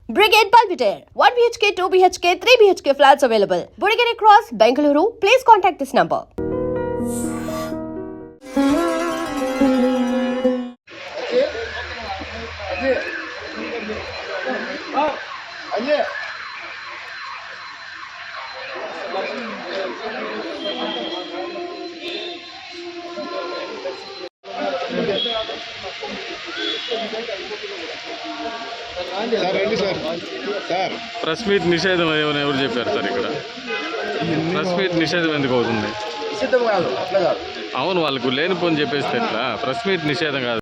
Brigade Belvedere, 1 BHK, 2 BHK, 3 BHK flats available. Burigere Cross, Bengaluru. Please contact this number. Sir press meet నిషేధం ఏమైనా ఎవరు చెప్పారు sir? ఇక్కడ press meet నిషేధం ఎందుకు అవుతుంది? అవును, వాళ్ళకు లేనిపోని చెప్పేస్తే ఎట్లా? ప్రెస్ మీట్ నిషేధం కాదు.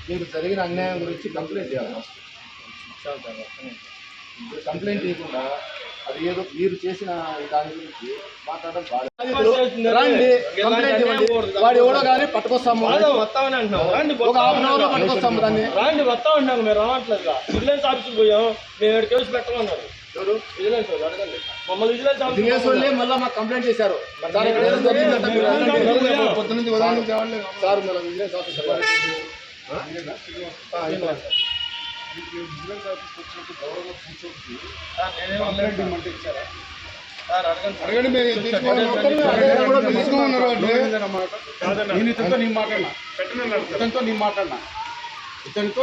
మీరు జరిగిన అన్యాయం గురించి కంప్లైంట్ చేయాలి. కంప్లైంట్ చేయకుండా అది ఏదో మీరు చేసిన దాని గురించి మాట్లాడడం రండి, కంప్లైంట్ ఇవ్వండి. వాడు ఎవడో కానీ పట్టుకొస్తాము, ఒక హాఫ్ అన్ అవర్ లో పట్టుకొస్తాము. దాన్ని రాండి వస్తా ఉన్నాము, మేము రావట్లేదు. విజిలెన్స్ ఆఫీస్కి పోయాం, మేము 7 కేసులు పెట్టమన్నారు. ఎవరు విజిలెన్స్ వాళ్ళు? అడగండి. మమ్మల్ని విజిలెన్స్ వాళ్ళే మళ్ళీ మాకు కంప్లైంట్ చేశారు. సార్ మన విజిలెన్స్ ఆఫీసర్ విజిలెన్స్ ఆఫీస్ వచ్చినప్పుడు గౌరవంగా కూర్చోవచ్చు. అడగండి. ఇతనితో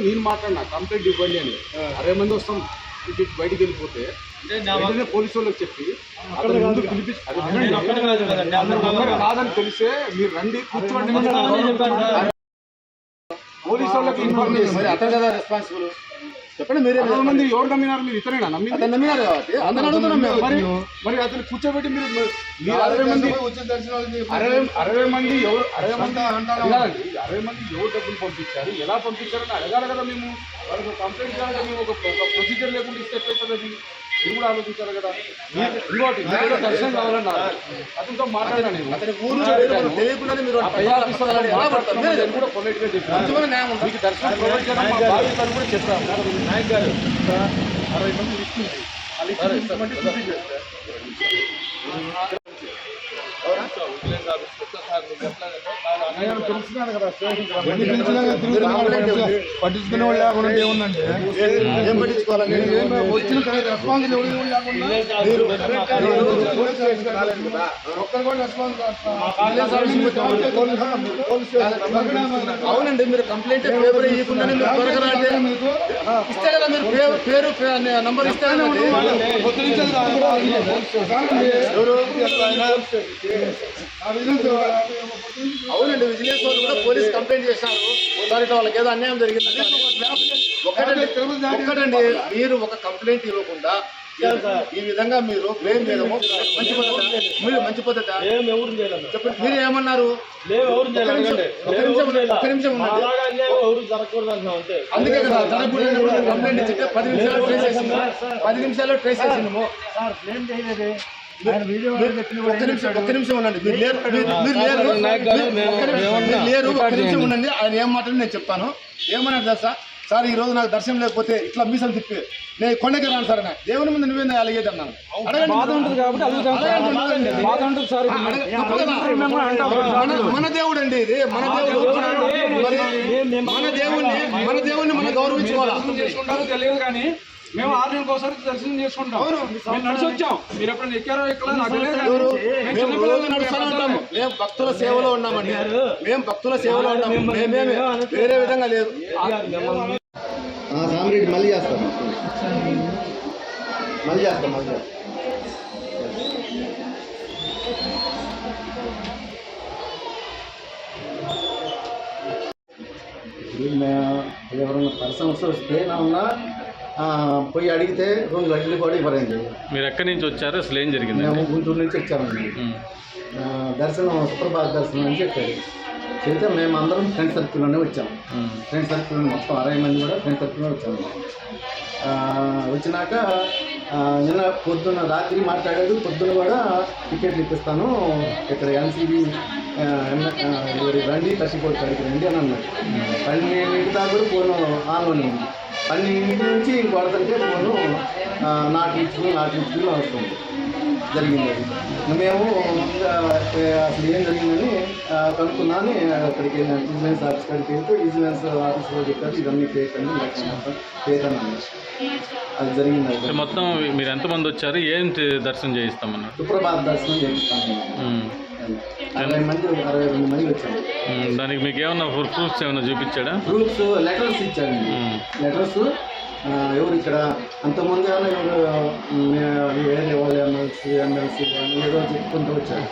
నేను మాట్లాడినా కంప్లైంట్ ఇవ్వండి అని. 60 మంది వస్తాం, బయటికి వెళ్ళిపోతే పోలీసు వాళ్ళకి చెప్పి అక్కడ ముందు పిలిపించి కాదని తెలిసే మీరు రండి కూర్చోండి. పోలీసు వాళ్ళకి ఇన్ఫార్మేషన్ అతను కదా రెస్పాన్సిబుల్. చెప్పండి, మీరే మంది ఎవరు నమ్మినారు? మీరు ఇతనేనా నమ్మినారు కాబట్టి అందరూ అడుగుతున్నాం. మరి అతను కూర్చోబెట్టి మీరు 60 మంది ఎవరు 60 మంది ఎవరు డబ్బులు పంపించారు, ఎలా పంపించారని అడగాలి కదా. మేము వాళ్ళకి కంప్లైంట్ చేయాలి కదా. మేము ఒక ప్రొసీజర్ లేకుండా ఇస్తే ఎట్లయితుంది? అది మీరు కూడా ఆలోచించాలి కదా. ఇంకోటి దర్శనం కావాలన్నారు, అతనితో మాట్లాడాను నేను. అతని ఊరు తెలియకుండానే మీరు కూడా పొలైట్గా చెప్పాను. మీకు దర్శనం ప్రొవైడ్ చేయడం మా బాధ్యత అని కూడా చెప్పాను. నాయక్ గారు 60 మంది లిస్ట్ ఉంది. ఆ లిస్ట్ తెలిసినాను కదా. పట్టించుకునే వాళ్ళు లేకుండా ఏముందంటే ఏం పట్టించుకోవాలని వచ్చిన రెస్పాన్స్ అవునండి. మీరు కంప్లైంట్ పేపర్ ఇవ్వకుండానే మీరు త్వరగా ఇస్తే కదా. మీరు పేరు నంబర్ ఇస్తే ఎవరు? అవునండి, విజిలెన్స్ వాళ్ళు కూడా పోలీస్ కంప్లైంట్ చేశారు. ఒకసారి వాళ్ళకి ఏదో అన్యాయం జరిగింది. ఒక్కటండి, మీరు ఒక కంప్లైంట్ ఇవ్వకుండా ఈ విధంగా మీరు బ్లేమ్ చేయడము మంచి పద్ధతి? మీరు మంచి పద్ధతి చెప్పండి. మీరు ఏమన్నారు? ఒక్క నిమిషం ఉన్నది. అందుకే కదా జరగకూడదు కంప్లైంట్ ఇచ్చితే 10 నిమిషాలు ట్రేస్ చేసింది. 10 నిమిషాల్లో ట్రేస్ చేసిందేమో. ఒక్క నిమిషం ఉండండి. మీరు లేరు, ఒక్క నిమిషం ఉండండి. ఆయన ఏం మాట్లాడి నేను చెప్తాను. ఏమన్నాడు తెలుసా? సార్ ఈ రోజు నాకు దర్శనం లేకపోతే ఇట్లా మీసలు తిప్పి నేను కొండకి రాను సార్ అన్న. దేవుని ముందు నువ్వే అలిగేది అన్నాను. మన దేవుడు అండి ఇది, మన దేవుడు. మన దేవుణ్ణి మనం గౌరవించుకోవాలి. తెలియదు కానీ మేము 6 నెలలకు ఒకసారి దర్శనం చేసుకుంటాం. మేము నడిచి వచ్చాం. మీరు ఎప్పుడైనా ఎక్కారో ఎక్కడో నాకు నడుస్తాను. మేము భక్తుల సేవలో ఉన్నామండి. మేము భక్తుల సేవలో ఉన్నాము. మేమేమి వేరే విధంగా లేదు. సామిరెడ్డి మళ్ళీ చేస్తాం. ఎవరైనా పర్సన్ వస్తే నా పోయి అడిగితే 2 గంటలు కూడా ఇవ్వరండి. మీరు ఎక్కడి నుంచి వచ్చారు? అసలు ఏం జరిగింది? మేము గుంటూరు నుంచి వచ్చామండి. దర్శనం సుప్రభాత దర్శనం అని చెప్పారు. చెప్తే మేము అందరం ఫ్రెండ్ సర్కిల్లోనే వచ్చాము. ఫ్రెండ్ సర్కిల్ మొత్తం 60 మంది కూడా ఫ్రెండ్ సర్కిల్లో వచ్చాము. వచ్చినాక నిన్న పొద్దున్న రాత్రి మాట్లాడాడు. పొద్దున్న కూడా టికెట్లు ఇప్పిస్తాను, ఇక్కడ ఎన్సీబీ రండి కసిపోయి కాడికి రండి అని అన్నాడు. 12 దాకా కూడా ఫోను ఆన్లోనే ఉంది. 12 నుంచి ఇంకొడతంటే ఫోను నాట్ రీచ్లో వస్తుంది. జరిగింది అది. మేము ఇంకా అసలు ఏం జరిగిందని కనుక్కున్నాను. అక్కడికి వెళ్ళాను, విజిలెన్స్ ఆఫీస్ కాడికి వెళ్తే విజిలెన్స్ ఆఫీస్లో చెప్పారు ఇవన్నీ ఫేక్ అని, మొత్తం ఫేక్ అని అన్నారు. అది జరిగింది. అంటే మొత్తం మీరు ఎంతమంది వచ్చారు, ఏం దర్శనం చేయిస్తామన్నారు? సుప్రభాత దర్శనం చేపిస్తాను. 62 మంది వచ్చాము. దానికి మీకు ఏమన్నా ప్రూఫ్స్ ఏమైనా చూపించాడా? ప్రూఫ్స్ లెటర్స్ ఇచ్చాడండి. లెటర్స్ ఎవరు ఇక్కడ అంతకుముందు ఎవరు వేరే వాళ్ళు ఎమ్మెల్సీ ఏదో చెప్పుకుంటూ వచ్చారు.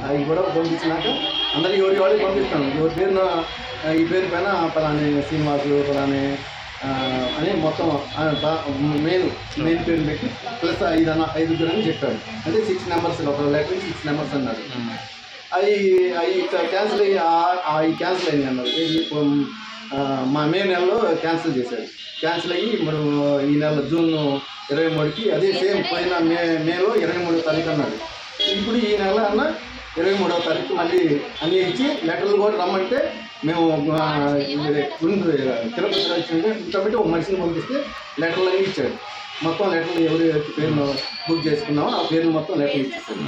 అవి కూడా పంపించినాక అందరికి ఎవరి వాళ్ళకి పంపిస్తాను. ఎవరి పేరున ఈ పేరు పైన పలాని శ్రీనివాసులు పలాని అని మొత్తం మెయిన్ పేరు పెట్టి ప్లస్ 5 అని చెప్పాడు. అంటే 6 నెంబర్స్ ఒక లెటర్ 6 నెంబర్స్ అన్నారు. అవి క్యాన్సిల్ అయ్యి అన్నారు. మా మే నెలలో క్యాన్సిల్ చేశాడు. క్యాన్సిల్ అయ్యి ఇప్పుడు ఈ నెల జూన్ 23కి అదే సేమ్ పోయిన మేలో 23వ తారీఖు అన్నాడు. ఇప్పుడు ఈ నెల అన్న 23వ తారీఖు మళ్ళీ అన్నీ ఇచ్చి లెటర్లు కూడా రమ్మంటే మేము తిరుపతి వచ్చింటే కాబట్టి ఒక మనిషిని పంపిస్తే లెటర్లు అన్నీ ఇచ్చాడు. మొత్తం లెటర్లు ఎవరి పేరును బుక్ చేసుకున్నామో ఆ పేరు మొత్తం లెటర్లు ఇచ్చేసాడు.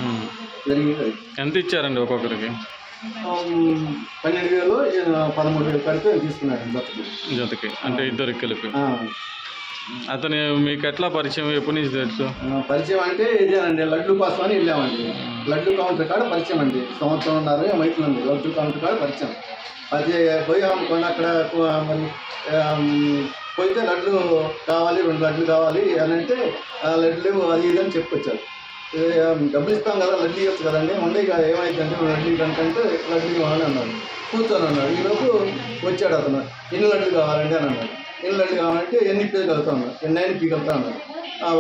జరిగింది. ఎంత ఇచ్చారండి ఒక్కొక్కరికి? 12,000 13,000 కడితే తీసుకున్నాడు జతకి. అంటే ఇద్దరికి కలిపి. అతను మీకు ఎట్లా పరిచయం, ఎప్పటి నుంచి తెలుసు? పరిచయం అంటే ఇదేనండి, లడ్డు కోసం అని వెళ్ళామండి. లడ్డు కౌంటర్ కాడ పరిచయం అండి. 1.5 అవుతుందండి లడ్డు కౌంటర్ కాడ పరిచయం. అది పోయామనుకోండి అక్కడ మరి పోయితే లడ్లు కావాలి, 2 లడ్లు కావాలి అని అంటే లడ్లు అది ఇది అని చెప్పుకొచ్చారు. డబ్బులు ఇస్తాం కదా, లడ్లు ఇవ్వచ్చు కదండి, ఉండే ఏమైందంటే 2 లడ్లు ఇవ్వడానికంటే లడ్లు ఇవ్వాలని అన్నాడు. కూర్చొని అన్నాడు. ఈలోపు వచ్చాడు అతను. ఎన్ని లడ్లు కావాలండి అని అన్నాడు. ఎన్ని లడ్లు కావాలంటే ఎన్ని పీగలుగుతా అన్నాడు. ఎన్నైనా పీగలుగుతా అన్నాడు.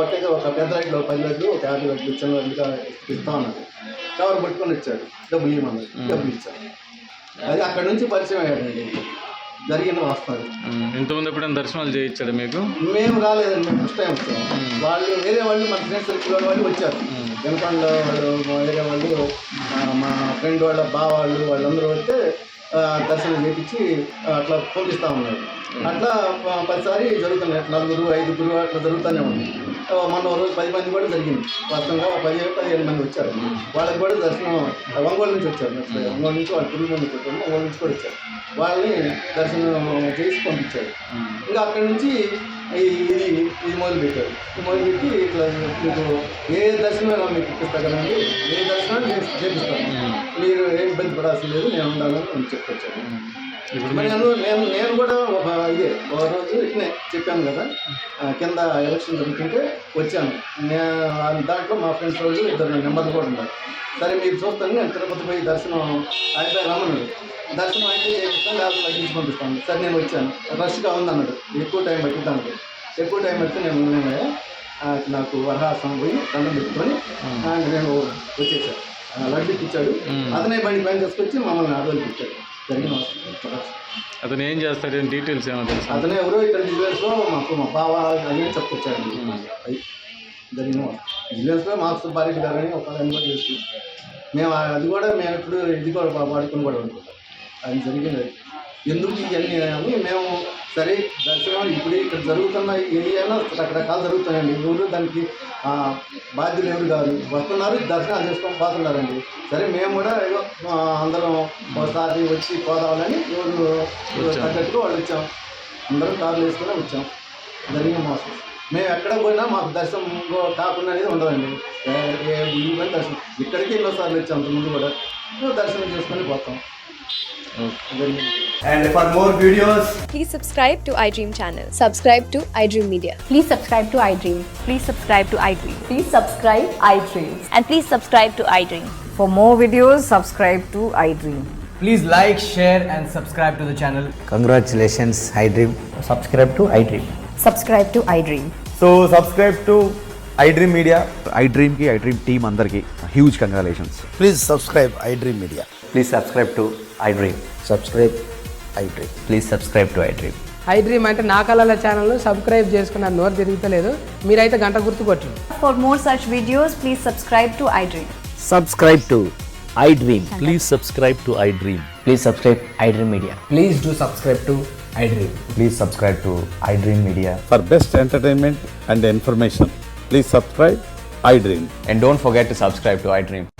ఒకటే ఒక పెద్ద లడ్లు 10 లడ్లు, ఒక 50 లడ్లు చిన్న లడ్లుగా ఇస్తా అన్నాడు. కవర్ పట్టుకొని వచ్చాడు. డబ్బులు ఇవ్వమన్నాడు. డబ్బులు ఇచ్చాడు. అది అక్కడ నుంచి పరిచయం అయ్యాడండి. జరిగిన వాస్తవం. ఇంతకుముందు ఎప్పుడైనా దర్శనాలు చేయించాడు మీకు? మేము రాలేదండి, మేము ఫస్ట్ టైం వచ్చాము. వాళ్ళు వేరే వాళ్ళు మన ఫ్రెండ్స్ సర్కిల్ వాళ్ళు వచ్చారు. వెనకొండ వాళ్ళు వేరే వాళ్ళు, మా ఫ్రెండ్ వాళ్ళ బావాళ్ళు వాళ్ళందరూ వస్తే దర్శనం చేయించి అట్లా పంపిస్తూ ఉన్నారు. అట్లా 10 సారి జరుగుతున్నాయి. 4, 5 అట్లా జరుగుతూనే ఉంది. మొన్న రోజు 10 మంది కూడా జరిగింది. వాస్తవంగా 15 మంది వచ్చారు. వాళ్ళకి కూడా దర్శనం ఒంగోలు నుంచి వచ్చారు. ఒంగోలు నుంచి వాళ్ళు పురుగు మంది పెట్టారు. ఒంగోలు నుంచి కూడా వచ్చారు. వాళ్ళని దర్శనం చేసి పంపించారు. ఇంకా అక్కడి నుంచి ఇది మొదలుపెట్టారు. మొదలుపెట్టి ఇట్లా మీకు ఏ దర్శనమైనా మీకు ఇప్పిస్తా కదండి, ఏ దర్శనం చేపిస్తాను, మీరు ఏం ఇబ్బంది పడాల్సి లేదు, నేను ఉండాలని చెప్పొచ్చాను. నేను కూడా ఒక రోజు ఇట్నే చెప్పాను కదా, కింద ఎలక్షన్ జరుగుతుంటే వచ్చాను. దాంట్లో మా ఫ్రెండ్స్ వాళ్ళు 2 నెంబర్లు కూడా ఉన్నారు. సరే మీరు చూస్తాను, నేను తిరుపతి పోయి దర్శనం అయిపోయి రమ్మన్నాడు. దర్శనం అయితే చేపిస్తాను, లేకపోతే తగ్గించి పంపిస్తాను. సరే నేను వచ్చాను. రష్గా ఉందన్నాడు. ఎక్కువ టైం పట్టిద్ది అన్నాడు. ఎక్కువ టైం పడితే నేను నాకు వరహాసం పోయి దండం పెట్టుకొని నేను వచ్చేసాను. లడ్డు ఇచ్చాడు. అతనే బండి పైన తీసుకొచ్చి మమ్మల్ని ఆటోకి ఇచ్చాడు. జరిగిన అతను ఏం చేస్తాడు, డీటెయిల్స్ ఏమో తెలుసు? అతను ఎవరో ఇక్కడ విజిలెన్స్లో మా బావ అని చెప్పుకొచ్చాడు. అది జరిగిన విజిలెన్స్లో మాకు సుబ్బారెడ్డి గారు అని ఒక ఆయన చేసి మేము అది కూడా మేము ఇప్పుడు ఇది కూడా వాడుకొని కూడా అనుకుంటాం. అది జరిగింది. ఎందుకు ఇవన్నీ అని మేము సరే దర్శనం ఇప్పుడు ఇక్కడ జరుగుతున్న ఏరియాలో రకరకాలు జరుగుతున్నాయండి. ఎవరు దానికి బాధ్యులు ఎవరు కాదు. వస్తున్నారు, దర్శనాలు చేసుకొని పోతున్నారండి. సరే మేము కూడా ఏదో అందరం ఒకసారి వచ్చి పోదామని ఎవరు తగ్గట్టుగా వాళ్ళు వచ్చాం. అందరం కార్లు వేసుకొని వచ్చాం. జరిగిన మోసం. మేము ఎక్కడ పోయినా మాకు దర్శనం కాకుండా అనేది ఉండదండి. ఈవెన్ దర్శనం ఇక్కడికి ఎన్నోసార్లు వచ్చాం. అంతకుముందు కూడా దర్శనం చేసుకొని పోతాం. And for more videos, Please subscribe to iDream channel. Subscribe to iDream Media. Please subscribe to iDream. Please subscribe to iDream. Please subscribe iDream. And please subscribe to iDream. For more videos, subscribe to iDream. Please like, share and subscribe to the channel. Congratulations, iDream. Subscribe to iDream. Subscribe to iDream. so subscribe to iDream Media. iDream ki iDream team andarki huge congratulations. Please subscribe iDream Media. Please subscribe to iDream. Subscribe iDream. Please subscribe to iDream. iDream అంటే నా కళల ఛానల్ను subscribe చేసుకున్న నోరు తిరుగుతలేదు. మీరైతే గంట గుర్తు కొట్టండి. For more such videos, please subscribe to iDream. Subscribe to iDream. Please subscribe to iDream. Please subscribe iDream Media. Please do subscribe to iDream. Please subscribe to iDream Media. For best entertainment and information, please subscribe iDream. And don't forget to subscribe to iDream.